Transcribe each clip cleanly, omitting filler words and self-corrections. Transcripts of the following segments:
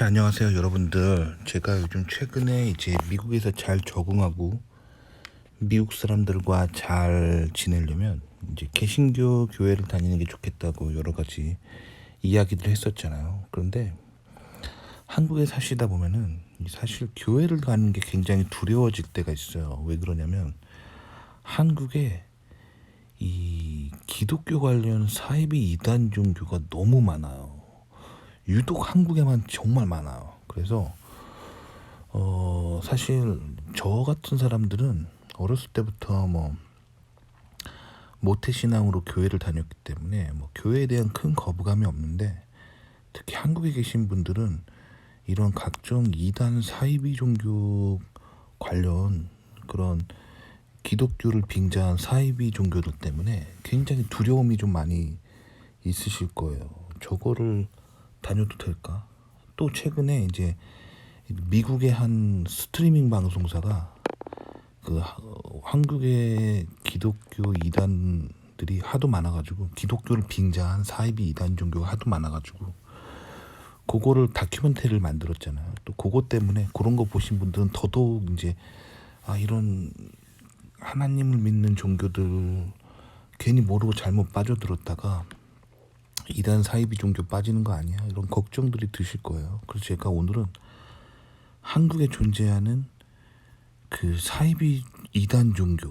자, 안녕하세요, 여러분들. 제가 요즘 최근에 이제 미국에서 잘 적응하고 미국 사람들과 잘 지내려면 이제 개신교 교회를 다니는 게 좋겠다고 여러 가지 이야기들 했었잖아요. 그런데 한국에 사시다 보면은 사실 교회를 가는 게 굉장히 두려워질 때가 있어요. 왜 그러냐면 한국에 이 기독교 관련 사이비 이단 종교가 너무 많아요. 유독 한국에만 정말 많아요. 그래서 사실 저 같은 사람들은 어렸을 때부터 뭐 모태신앙으로 교회를 다녔기 때문에 뭐 교회에 대한 큰 거부감이 없는데, 특히 한국에 계신 분들은 이런 각종 이단 사이비 종교 관련 그런 기독교를 빙자한 사이비 종교들 때문에 굉장히 두려움이 좀 많이 있으실 거예요. 저거를 다녀도 될까? 또 최근에 이제 미국의 한 스트리밍 방송사가 한국의 기독교 이단들이 하도 많아가지고, 기독교를 빙자한 사이비 이단 종교가 하도 많아가지고 그거를 다큐멘터리를 만들었잖아요. 또 그거 때문에 그런 거 보신 분들은 더더욱 이제 이런 하나님을 믿는 종교들 괜히 모르고 잘못 빠져들었다가 이단 사이비 종교 빠지는 거 아니야, 이런 걱정들이 드실 거예요. 그래서 제가 오늘은 한국에 존재하는 그 사이비 이단 종교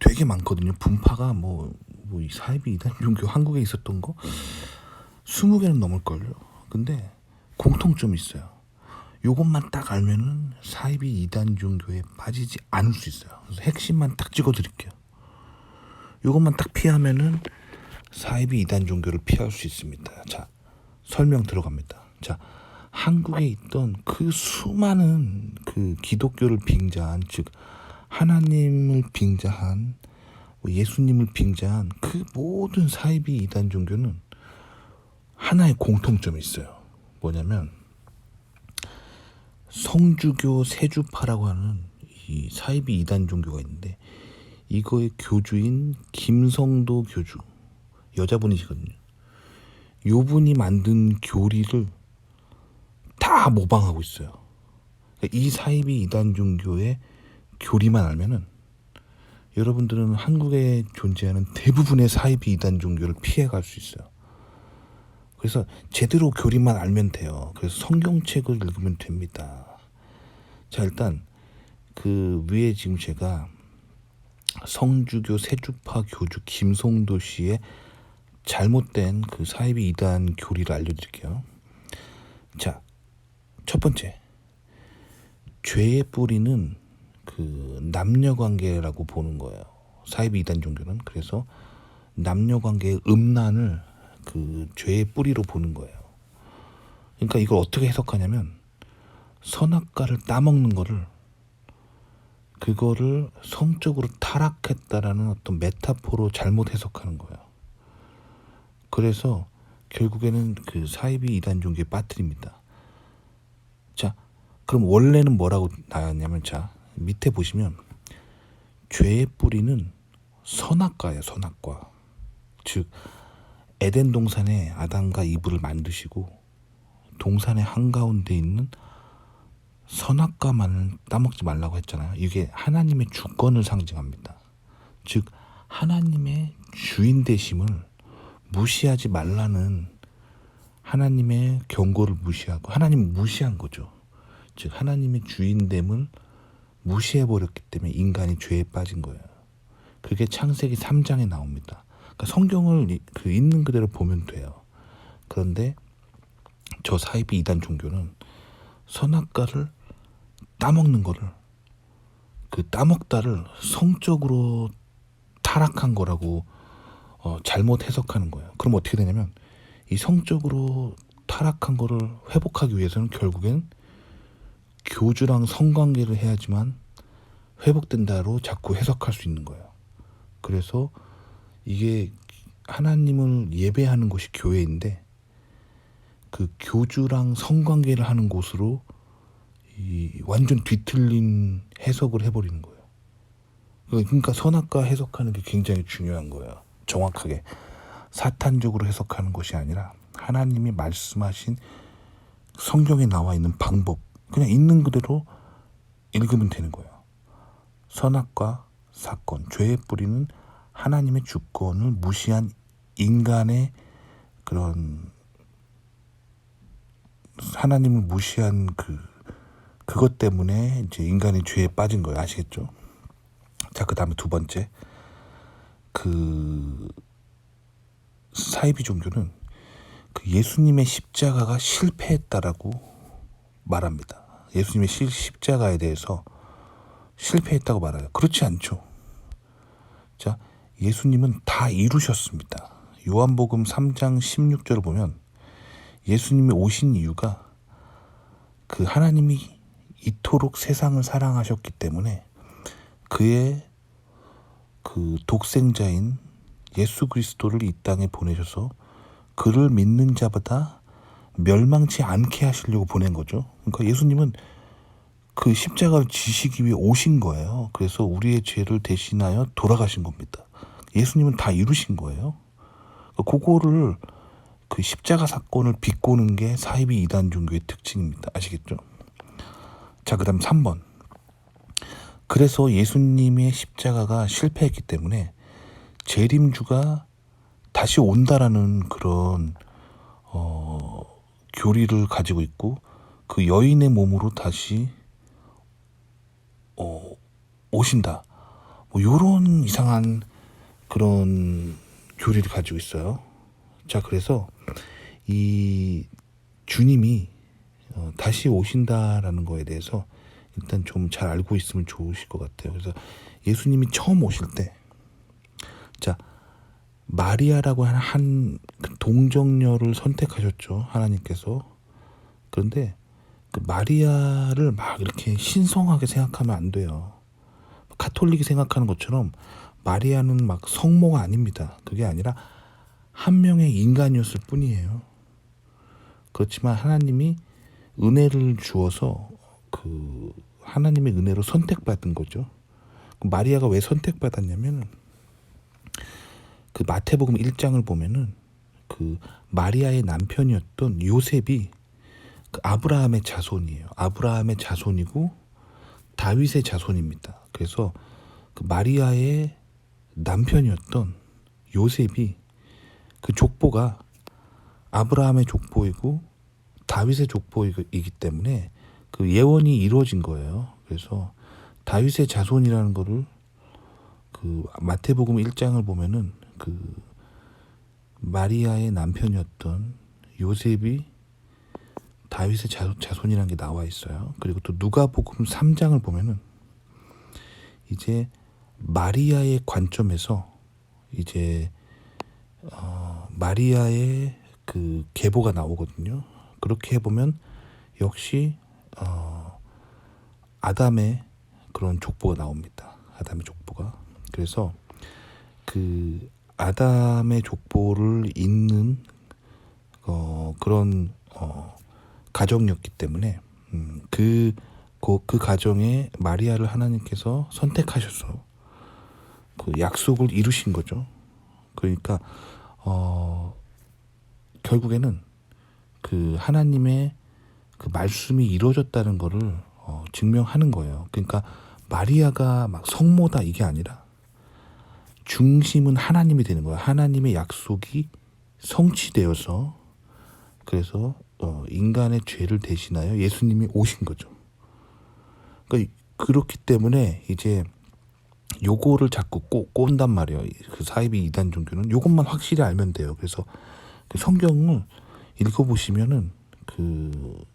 되게 많거든요. 분파가 이 사이비 이단 종교 한국에 있었던 거 20개는 넘을걸요. 근데 공통점이 있어요. 요것만 딱 알면은 사이비 이단 종교에 빠지지 않을 수 있어요. 그래서 핵심만 딱 찍어 드릴게요. 요것만 딱 피하면은 사이비 이단 종교를 피할 수 있습니다. 자, 설명 들어갑니다. 자, 한국에 있던 그 수많은 그 기독교를 빙자한, 즉 하나님을 빙자한, 예수님을 빙자한 그 모든 사이비 이단 종교는 하나의 공통점이 있어요. 뭐냐면 성주교 세주파라고 하는 이 사이비 이단 종교가 있는데, 이거의 교주인 김성도 교주, 여자분이시거든요. 요분이 만든 교리를 다 모방하고 있어요. 이 사이비 이단 종교의 교리만 알면은 여러분들은 한국에 존재하는 대부분의 사이비 이단 종교를 피해갈 수 있어요. 그래서 제대로 교리만 알면 돼요. 그래서 성경책을 읽으면 됩니다. 자, 일단 그 위에 지금 제가 성주교 세주파 교주 김성도 씨의 잘못된 그 사이비 이단 교리를 알려드릴게요. 자, 첫 번째, 죄의 뿌리는 그 남녀관계라고 보는 거예요. 사이비 이단 종교는. 그래서 남녀관계의 음란을 그 죄의 뿌리로 보는 거예요. 그러니까 이걸 어떻게 해석하냐면, 선악과를 따먹는 거를, 그거를 성적으로 타락했다라는 어떤 메타포로 잘못 해석하는 거예요. 그래서 결국에는 그 사이비 이단 종교에 빠뜨립니다. 자, 그럼 원래는 뭐라고 나왔냐면, 자, 밑에 보시면 죄의 뿌리는 선악과예요. 선악과. 즉 에덴 동산에 아담과 이브를 만드시고 동산의 한가운데 있는 선악과만을 따먹지 말라고 했잖아요. 이게 하나님의 주권을 상징합니다. 즉 하나님의 주인 되심을 무시하지 말라는 하나님의 경고를 무시하고, 하나님 무시한 거죠. 즉 하나님의 주인됨을 무시해버렸기 때문에 인간이 죄에 빠진 거예요. 그게 창세기 3장에 나옵니다. 그러니까 성경을 있는 그대로 보면 돼요. 그런데 저 사이비 이단 종교는 선악과를 따먹는 거를, 그 따먹다를 성적으로 타락한 거라고 잘못 해석하는 거예요. 그럼 어떻게 되냐면, 이 성적으로 타락한 거를 회복하기 위해서는 결국엔 교주랑 성관계를 해야지만 회복된다로 자꾸 해석할 수 있는 거예요. 그래서 이게 하나님을 예배하는 곳이 교회인데, 그 교주랑 성관계를 하는 곳으로 이 완전 뒤틀린 해석을 해버리는 거예요. 그러니까 선악과 해석하는 게 굉장히 중요한 거예요. 정확하게 사탄적으로 해석하는 것이 아니라 하나님이 말씀하신 성경에 나와 있는 방법, 그냥 있는 그대로 읽으면 되는 거예요. 선악과 사건, 죄의 뿌리는 하나님의 주권을 무시한 인간의 그런 하나님을 무시한 그것 때문에 이제 인간이 죄에 빠진 거예요. 아시겠죠? 자, 그 다음에 두 번째, 사이비 종교는 예수님의 십자가가 실패했다라고 말합니다. 예수님의 십자가에 대해서 실패했다고 말해요. 그렇지 않죠. 자, 예수님은 다 이루셨습니다. 요한복음 3장 16절을 보면 예수님이 오신 이유가 하나님이 이토록 세상을 사랑하셨기 때문에 그의 독생자인 예수 그리스도를 이 땅에 보내셔서 그를 믿는 자보다 멸망치 않게 하시려고 보낸 거죠. 그러니까 예수님은 십자가를 지시기 위해 오신 거예요. 그래서 우리의 죄를 대신하여 돌아가신 겁니다. 예수님은 다 이루신 거예요. 그거를 십자가 사건을 비꼬는 게 사이비 이단 종교의 특징입니다. 아시겠죠? 자, 그 다음 3번. 그래서 예수님의 십자가가 실패했기 때문에 재림주가 다시 온다라는 그런 교리를 가지고 있고 여인의 몸으로 다시 오신다. 요런 이상한 그런 교리를 가지고 있어요. 자, 그래서 이 주님이 다시 오신다라는 거에 대해서 일단 좀 잘 알고 있으면 좋으실 것 같아요. 그래서 예수님이 처음 오실 때, 자, 마리아라고 하는 한 동정녀를 선택하셨죠, 하나님께서. 그런데 마리아를 막 이렇게 신성하게 생각하면 안 돼요. 가톨릭이 생각하는 것처럼 마리아는 막 성모가 아닙니다. 그게 아니라 한 명의 인간이었을 뿐이에요. 그렇지만 하나님이 은혜를 주어서 하나님의 은혜로 선택받은 거죠. 마리아가 왜 선택받았냐면 마태복음 1장을 보면은 마리아의 남편이었던 요셉이 아브라함의 자손이에요. 아브라함의 자손이고 다윗의 자손입니다. 그래서 마리아의 남편이었던 요셉이 족보가 아브라함의 족보이고 다윗의 족보이기 때문에 예언이 이루어진 거예요. 그래서 다윗의 자손이라는 거를 마태복음 1장을 보면은 마리아의 남편이었던 요셉이 다윗의 자손이라는 게 나와 있어요. 그리고 또 누가복음 3장을 보면은 이제 마리아의 관점에서 이제 마리아의 계보가 나오거든요. 그렇게 해보면 역시 아담의 그런 족보가 나옵니다. 아담의 족보가. 그래서 아담의 족보를 잇는 그런 가정이었기 때문에 그 가정에 마리아를 하나님께서 선택하셔서 약속을 이루신 거죠. 그러니까 결국에는 하나님의 말씀이 이루어졌다는 거를 증명하는 거예요. 그러니까 마리아가 막 성모다 이게 아니라 중심은 하나님이 되는 거예요. 하나님의 약속이 성취되어서 그래서 인간의 죄를 대신하여 예수님이 오신 거죠. 그러니까 그렇기 때문에 이제 요거를 자꾸 꼰단 말이에요. 사이비 이단 종교는 요것만 확실히 알면 돼요. 그래서 성경을 읽어보시면은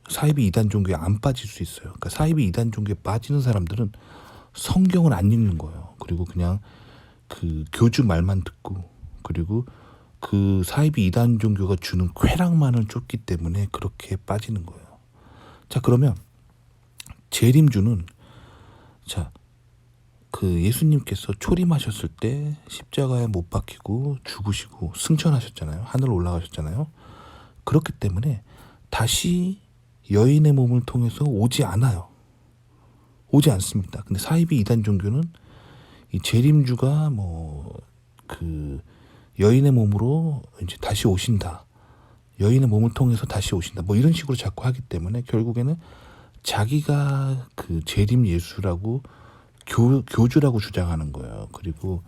사이비 이단 종교에 안 빠질 수 있어요. 그러니까 사이비 이단 종교에 빠지는 사람들은 성경을 안 읽는 거예요. 그리고 그냥 교주 말만 듣고 그리고 사이비 이단 종교가 주는 쾌락만을 쫓기 때문에 그렇게 빠지는 거예요. 자, 그러면 재림주는 예수님께서 초림하셨을 때 십자가에 못 박히고 죽으시고 승천하셨잖아요. 하늘 올라가셨잖아요. 그렇기 때문에 다시 여인의 몸을 통해서 오지 않아요. 오지 않습니다. 근데 사이비 이단 종교는 이 재림주가 여인의 몸으로 이제 다시 오신다. 여인의 몸을 통해서 다시 오신다. 뭐 이런 식으로 자꾸 하기 때문에 결국에는 자기가 그 재림 예수라고 교주라고 주장하는 거예요. 그리고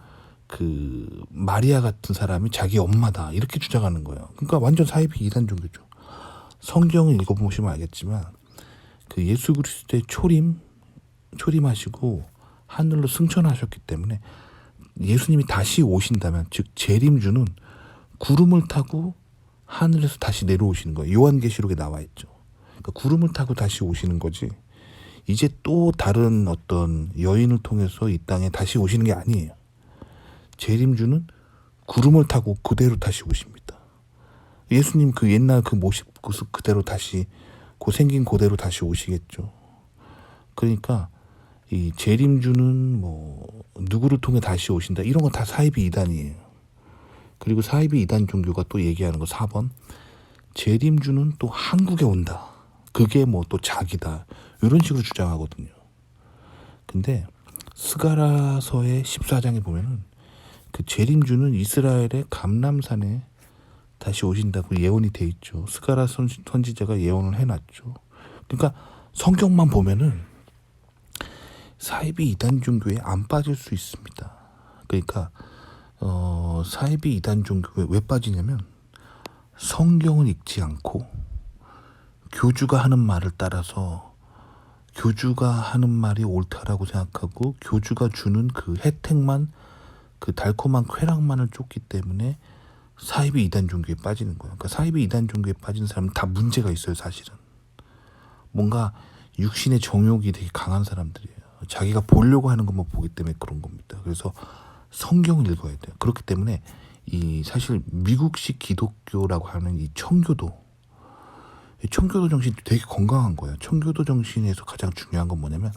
그 마리아 같은 사람이 자기 엄마다 이렇게 주장하는 거예요. 그러니까 완전 사이비 이단 종교죠. 성경을 읽어보시면 알겠지만 그 예수 그리스도의 초림하시고 하늘로 승천하셨기 때문에 예수님이 다시 오신다면, 즉 재림주는 구름을 타고 하늘에서 다시 내려오시는 거예요. 요한계시록에 나와 있죠. 그러니까 구름을 타고 다시 오시는 거지, 이제 또 다른 어떤 여인을 통해서 이 땅에 다시 오시는 게 아니에요. 재림주는 구름을 타고 그대로 다시 오십니다. 예수님 그 옛날 그 모습 그대로 다시 생긴 그대로 다시 오시겠죠. 그러니까 이 재림주는 뭐 누구를 통해 다시 오신다, 이런 거 다 사이비 이단이에요. 그리고 사이비 이단 종교가 또 얘기하는 거 4번, 재림주는 또 한국에 온다, 그게 뭐 또 자기다, 이런 식으로 주장하거든요. 근데 스가랴서의 14장에 보면은 그 재림주는 이스라엘의 감람산에 다시 오신다고 예언이 돼 있죠. 스가랴 선지자가 예언을 해놨죠. 그러니까 성경만 보면은 사이비 이단 종교에 안 빠질 수 있습니다. 그러니까 사이비 이단 종교에 왜 빠지냐면 성경을 읽지 않고 교주가 하는 말을 따라서, 교주가 하는 말이 옳다라고 생각하고 교주가 주는 그 혜택만, 그 달콤한 쾌락만을 쫓기 때문에 사이비 이단 종교에 빠지는 거예요. 그러니까 사이비 이단 종교에 빠진 사람은 다 문제가 있어요. 사실은 뭔가 육신의 정욕이 되게 강한 사람들이에요. 자기가 보려고 하는 것만 보기 때문에 그런 겁니다. 그래서 성경을 읽어야 돼요. 그렇기 때문에 이 사실 미국식 기독교라고 하는 이 청교도 정신이 되게 건강한 거예요. 청교도 정신에서 가장 중요한 건 뭐냐면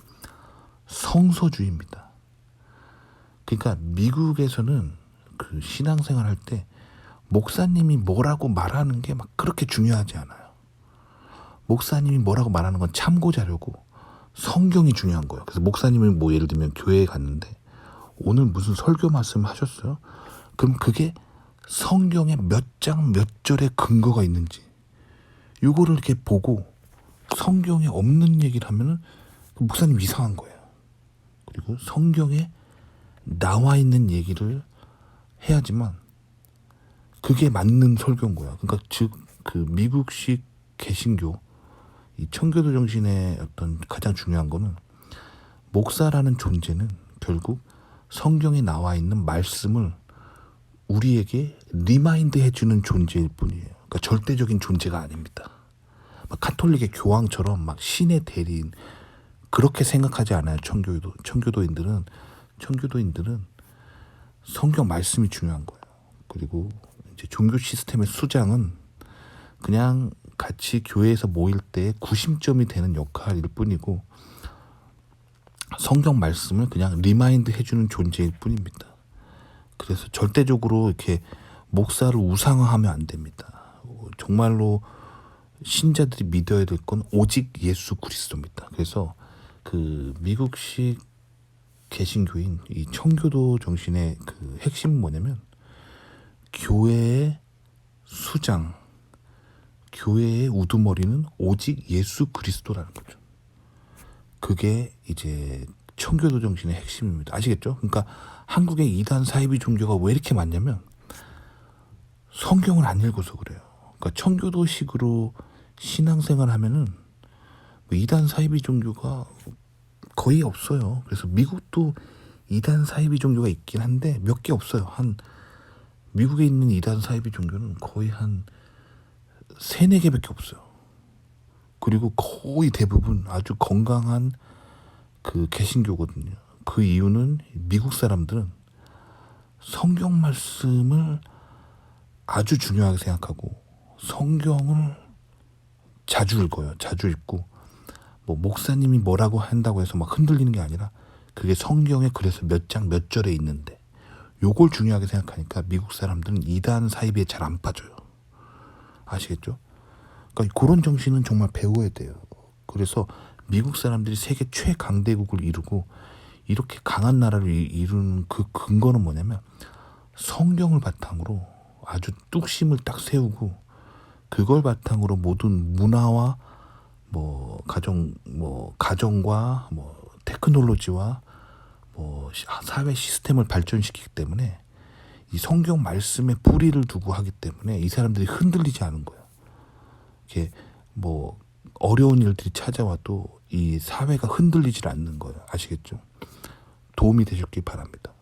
성서주의입니다. 그러니까 미국에서는 그 신앙생활 할 때 목사님이 뭐라고 말하는 게 막 그렇게 중요하지 않아요. 목사님이 뭐라고 말하는 건 참고 자료고 성경이 중요한 거예요. 그래서 목사님이 뭐 예를 들면 교회에 갔는데 오늘 무슨 설교 말씀을 하셨어요? 그럼 그게 성경에 몇 장 몇 절의 근거가 있는지 이거를 이렇게 보고 성경에 없는 얘기를 하면은 목사님 이상한 거예요. 그리고 성경에 나와 있는 얘기를 해야지만 그게 맞는 설교인 거야. 그러니까 즉 그 미국식 개신교, 이 청교도 정신의 어떤 가장 중요한 거는 목사라는 존재는 결국 성경에 나와 있는 말씀을 우리에게 리마인드 해주는 존재일 뿐이에요. 그러니까 절대적인 존재가 아닙니다. 막 카톨릭의 교황처럼 막 신의 대리인 그렇게 생각하지 않아요. 청교도인들은 성경 말씀이 중요한 거예요. 그리고 이제 종교 시스템의 수장은 그냥 같이 교회에서 모일 때 구심점이 되는 역할일 뿐이고 성경 말씀을 그냥 리마인드 해주는 존재일 뿐입니다. 그래서 절대적으로 이렇게 목사를 우상화하면 안 됩니다. 정말로 신자들이 믿어야 될 건 오직 예수 그리스도입니다. 그래서 그 미국식 개신교인 이 청교도 정신의 그 핵심은 뭐냐면 교회의 수장, 교회의 우두머리는 오직 예수 그리스도라는 거죠. 그게 이제 청교도 정신의 핵심입니다. 아시겠죠? 그러니까 한국의 이단 사이비 종교가 왜 이렇게 많냐면 성경을 안 읽어서 그래요. 그러니까 청교도식으로 신앙생활 하면은 이단 사이비 종교가 거의 없어요. 그래서 미국도 이단 사이비 종교가 있긴 한데 몇 개 없어요. 미국에 있는 이단 사이비 종교는 거의 한 3-4개밖에 없어요. 그리고 거의 대부분 아주 건강한 그 개신교거든요. 그 이유는 미국 사람들은 성경 말씀을 아주 중요하게 생각하고 성경을 자주 읽어요. 자주 읽고 뭐 목사님이 뭐라고 한다고 해서 막 흔들리는 게 아니라 그게 성경에 그래서 몇 장 몇 절에 있는데 요걸 중요하게 생각하니까 미국 사람들은 이단 사이비에 잘 안 빠져요. 아시겠죠? 그러니까 그런 정신은 정말 배워야 돼요. 그래서 미국 사람들이 세계 최강대국을 이루고 이렇게 강한 나라를 이루는 그 근거는 뭐냐면 성경을 바탕으로 아주 뚝심을 딱 세우고 그걸 바탕으로 모든 문화와 가정과 테크놀로지와 사회 시스템을 발전시키기 때문에 이 성경 말씀에 뿌리를 두고 하기 때문에 이 사람들이 흔들리지 않은 거예요. 이게 어려운 일들이 찾아와도 이 사회가 흔들리질 않는 거예요. 아시겠죠? 도움이 되셨길 바랍니다.